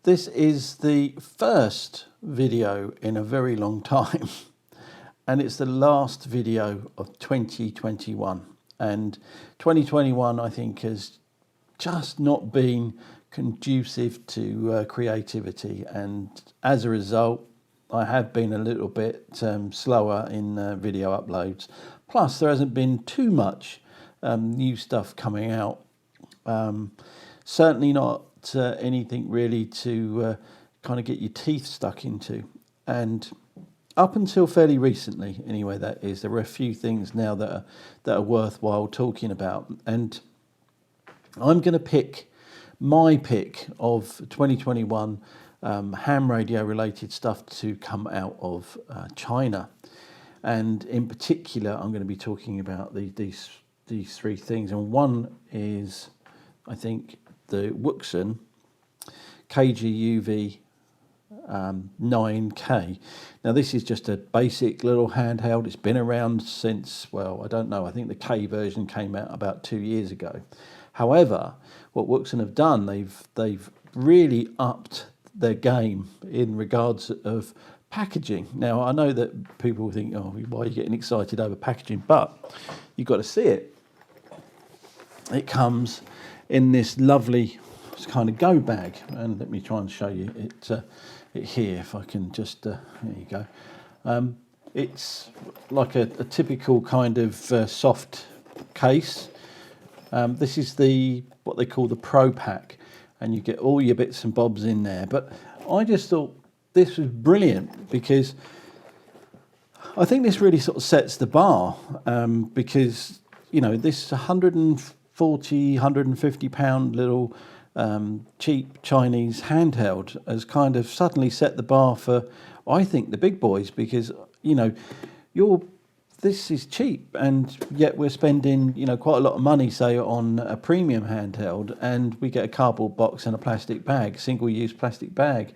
this is the first video in a very long time, and it's the last video of 2021. And 2021, I think, has just not been conducive to creativity, and as a result, I have been a little bit slower in video uploads. Plus, there hasn't been too much new stuff coming out. Certainly not anything really to kind of get your teeth stuck into. And up until fairly recently, anyway, that is, there were a few things now that are worthwhile talking about. And I'm going to pick my pick of 2021 ham radio related stuff to come out of China. And in particular, I'm going to be talking about these three things. And one is, I think, the Wuxen KGUV 9K. Now, this is just a basic little handheld. It's been around since, well, I don't know. I think the K version came out about 2 years ago. However, what Wuxen have done, they've really upped their game in regards of packaging. Now, I know that people think, oh, why are you getting excited over packaging? But you've got to see it. It comes in this lovely kind of go bag, and let me try and show you it here, if I can just, there you go. It's like a typical kind of soft case. This is what they call the Pro Pack, and you get all your bits and bobs in there. But I just thought this was brilliant because I think this really sort of sets the bar, because, you know, this 150 pound little cheap Chinese handheld has kind of suddenly set the bar for, I think, the big boys, because, you know, this is cheap, and yet we're spending, you know, quite a lot of money, say, on a premium handheld, and we get a cardboard box and a plastic bag, single-use plastic bag.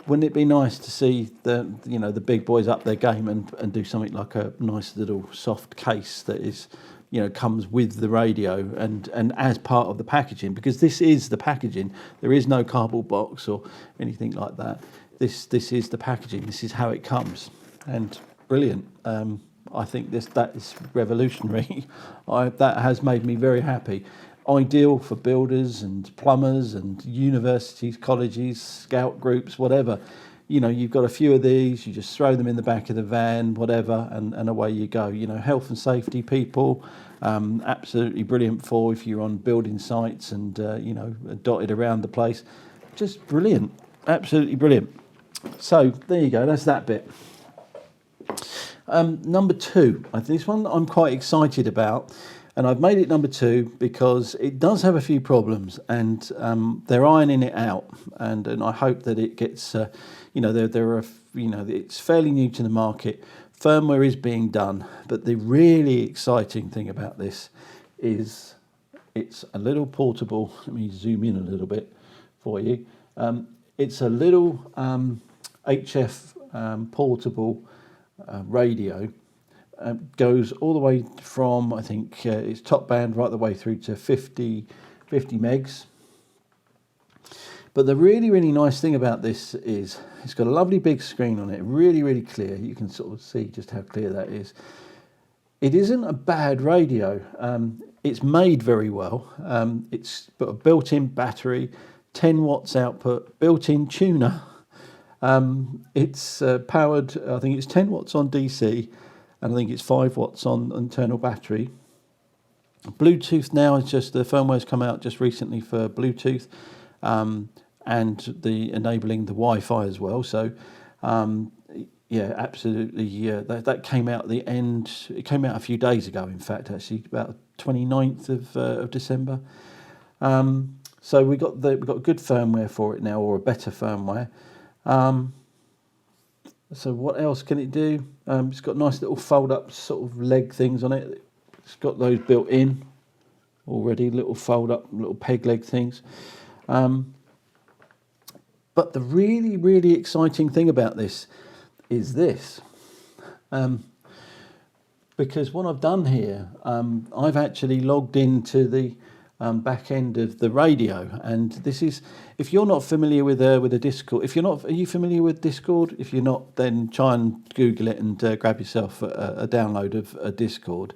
Wouldn't it be nice to see the big boys up their game and do something like a nice little soft case that is, you know, comes with the radio and as part of the packaging, because this is the packaging. There is no cardboard box or anything like that. This is the packaging. This is how it comes, and brilliant. I think that is revolutionary. That has made me very happy. Ideal for builders and plumbers and universities, colleges, scout groups, whatever. You know, you've got a few of these, you just throw them in the back of the van, whatever, and away you go. You know, health and safety people, absolutely brilliant for if you're on building sites and, you know, dotted around the place. Just brilliant, absolutely brilliant. So there you go, that's that bit. Number two, this one I'm quite excited about, and I've made it number two because it does have a few problems, and they're ironing it out, and I hope that it gets, you know, there are, you know, it's fairly new to the market. Firmware is being done, but the really exciting thing about this is it's a little portable. Let me zoom in a little bit for you. It's a little HF portable radio. Goes all the way from, I think, its top band right the way through to 50 megs. But the really, really nice thing about this is it's got a lovely big screen on it, really, really clear. You can sort of see just how clear that is. It isn't a bad radio. It's made very well. It's got a built-in battery, 10 watts output, built-in tuner. It's powered, I think it's 10 watts on DC, and I think it's 5 watts on internal battery. Bluetooth now is just, the firmware's come out just recently for Bluetooth, and enabling the Wi-Fi as well. So, yeah, absolutely. That came out at the end. It came out a few days ago, in fact, actually, about 29th of December. So we got good firmware for it now, or a better firmware. So what else can it do? It's got nice little fold-up sort of leg things on it. It's got those built in already, little fold-up, little peg leg things. But the really, really exciting thing about this is this. Because what I've done here, I've actually logged into the back end of the radio. And this is, if you're not familiar with a Discord, if you're not, are you familiar with Discord? If you're not, then try and Google it and grab yourself a download of a Discord,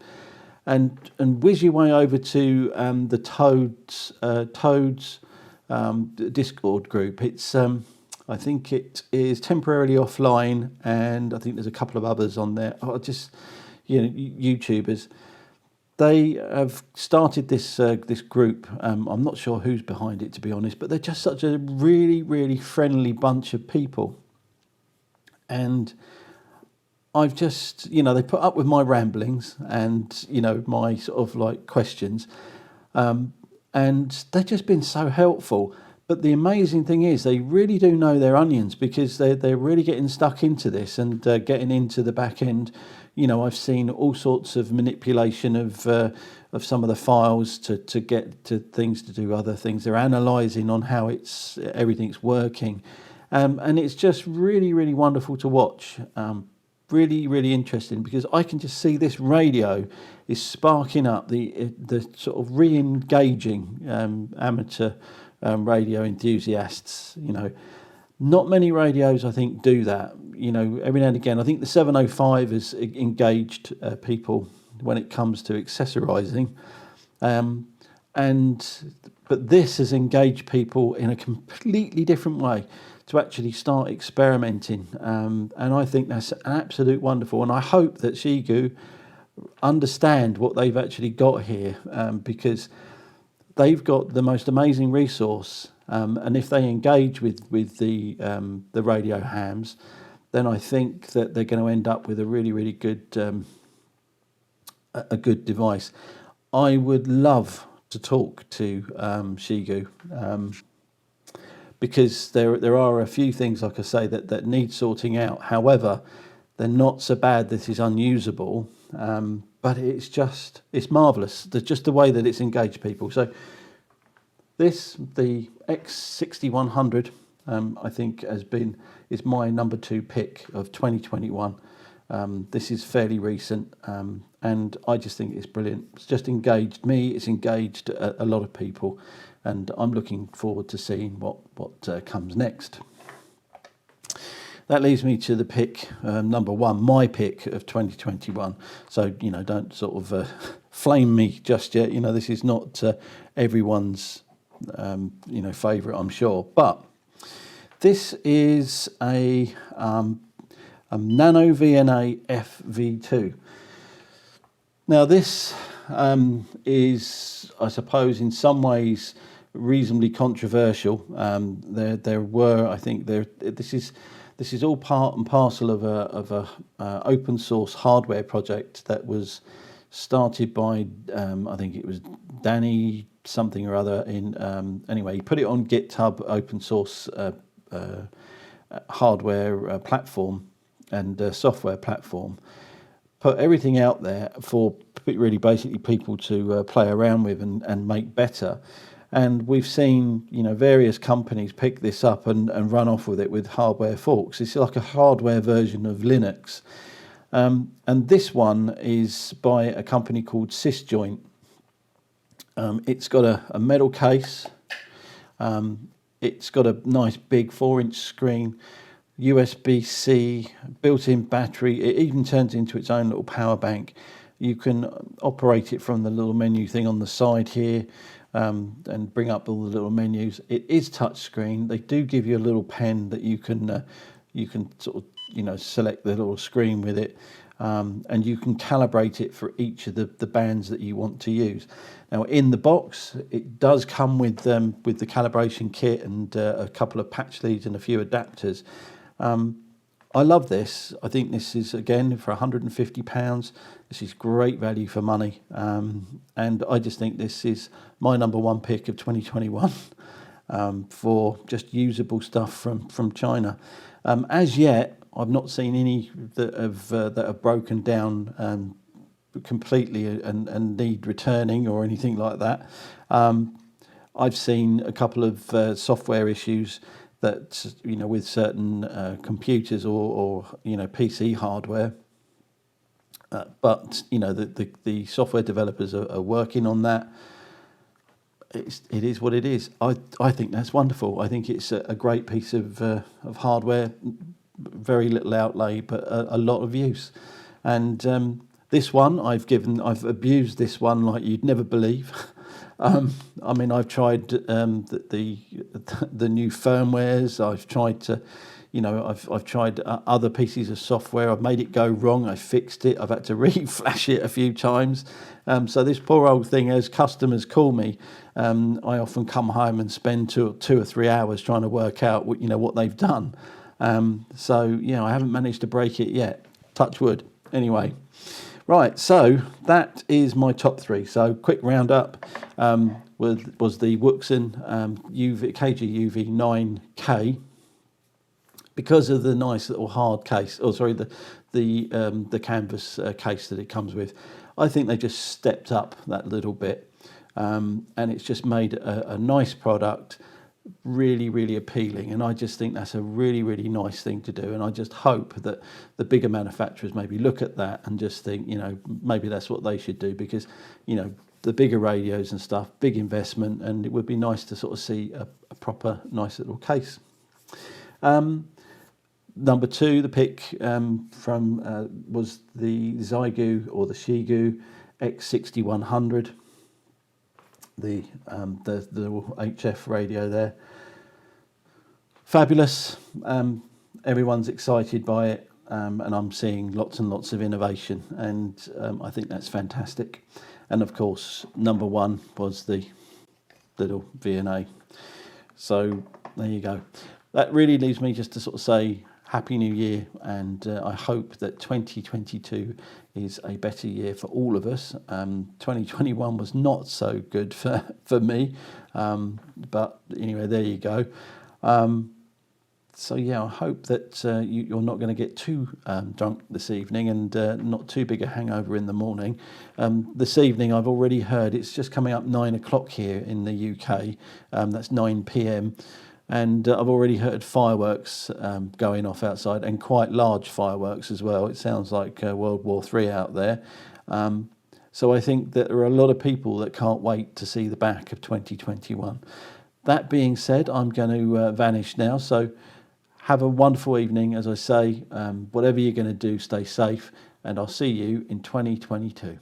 and whiz your way over to the Toads Discord group. It's I think it is temporarily offline, and I think there's a couple of others on there. Just, you know, YouTubers. They have started this this group. I'm not sure who's behind it, to be honest, but they're just such a really, really friendly bunch of people. And I've just, you know, they put up with my ramblings and, you know, my sort of like questions, and they've just been so helpful. But the amazing thing is they really do know their onions, because they're really getting stuck into this and getting into the back end. You know, I've seen all sorts of manipulation of some of the files to get to things, to do other things. They're analysing on how everything's working, and it's just really, really wonderful to watch. Really, really interesting, because I can just see this radio is sparking up the sort of re-engaging amateur radio enthusiasts. You know, not many radios, I think, do that. You know, every now and again, I think the 705 has engaged people when it comes to accessorizing, but this has engaged people in a completely different way, to actually start experimenting, and I think that's absolute wonderful. And I hope that Xiegu understand what they've actually got here, because they've got the most amazing resource, and if they engage with the radio hams, then I think that they're going to end up with a really, really good a good device. I would love to talk to Xiegu, because there are a few things, like I say, that need sorting out. However, they're not so bad that it's unusable, but it's marvellous. Just the way that it's engaged people. So the X6100, I think is my number 2 pick of 2021. This is fairly recent, and I just think it's brilliant. It's just engaged me. It's engaged a lot of people, and I'm looking forward to seeing what comes next. That leads me to the pick, number 1, my pick of 2021. So, you know, don't sort of flame me just yet. You know, this is not everyone's you know, favourite, I'm sure, but this is a NanoVNA F V2. Now this is, I suppose, in some ways reasonably controversial. There were, I think, this is all part and parcel of a open source hardware project that was started by I think it was Danny something or other. Anyway, he put it on GitHub, open source hardware platform and software platform. Put everything out there for really basically people to play around with and make better. And we've seen, you know, various companies pick this up and run off with it with hardware forks. It's like a hardware version of Linux. And this one is by a company called Sysjoint. It's got a metal case. It's got a nice big 4-inch screen, USB-C, built-in battery. It even turns into its own little power bank. You can operate it from the little menu thing on the side here, and bring up all the little menus. It is touchscreen. They do give you a little pen that you can sort of, you know, select the little screen with it, and you can calibrate it for each of the bands that you want to use. Now, in the box, it does come with the calibration kit and a couple of patch leads and a few adapters. I love this. I think this is, again, for £150. This is great value for money, and I just think this is my number 1 pick of 2021 for just usable stuff from China. As yet, I've not seen any that have broken down completely and need returning or anything like that. I've seen a couple of software issues that, you know, with certain computers or you know, PC hardware. But you know, the software developers are working on that. it is what it is. I think that's wonderful. I think it's a great piece of hardware, very little outlay, but a lot of use. And this one I've abused this one like you'd never believe. I mean, I've tried the new firmwares. I've tried to, I've tried other pieces of software. I've made it go wrong. I fixed it. I've had to reflash it a few times. So this poor old thing, as customers call me, I often come home and spend 2 or 3 hours trying to work out what they've done. So I haven't managed to break it yet. Touch wood. Anyway. Right, so that is my top 3. So quick roundup was the Wuxin KG UV9K, because of the nice little hard case. The canvas case that it comes with. I think they just stepped up that little bit, and it's just made a nice product. Really, really appealing, and I just think that's a really, really nice thing to do. And I just hope that the bigger manufacturers maybe look at that and just think, maybe that's what they should do, because the bigger radios and stuff, big investment, and it would be nice to sort of see a proper nice little case. Number 2, the pick was the Xiegu or the Xiegu X6100. The HF radio there, fabulous. Everyone's excited by it, and I'm seeing lots and lots of innovation, and I think that's fantastic. And of course, number 1 was the little VNA. So there you go. That really leaves me just to sort of say Happy New Year, and I hope that 2022 is a better year for all of us. 2021 was not so good for me, but anyway, there you go. So yeah, I hope that you're not going to get too drunk this evening, and not too big a hangover in the morning. This evening, I've already heard it's just coming up 9 o'clock here in the UK. That's 9 p.m. And I've already heard fireworks going off outside, and quite large fireworks as well. It sounds like World War III out there. So I think that there are a lot of people that can't wait to see the back of 2021. That being said, I'm going to vanish now. So have a wonderful evening. As I say, whatever you're going to do, stay safe, and I'll see you in 2022.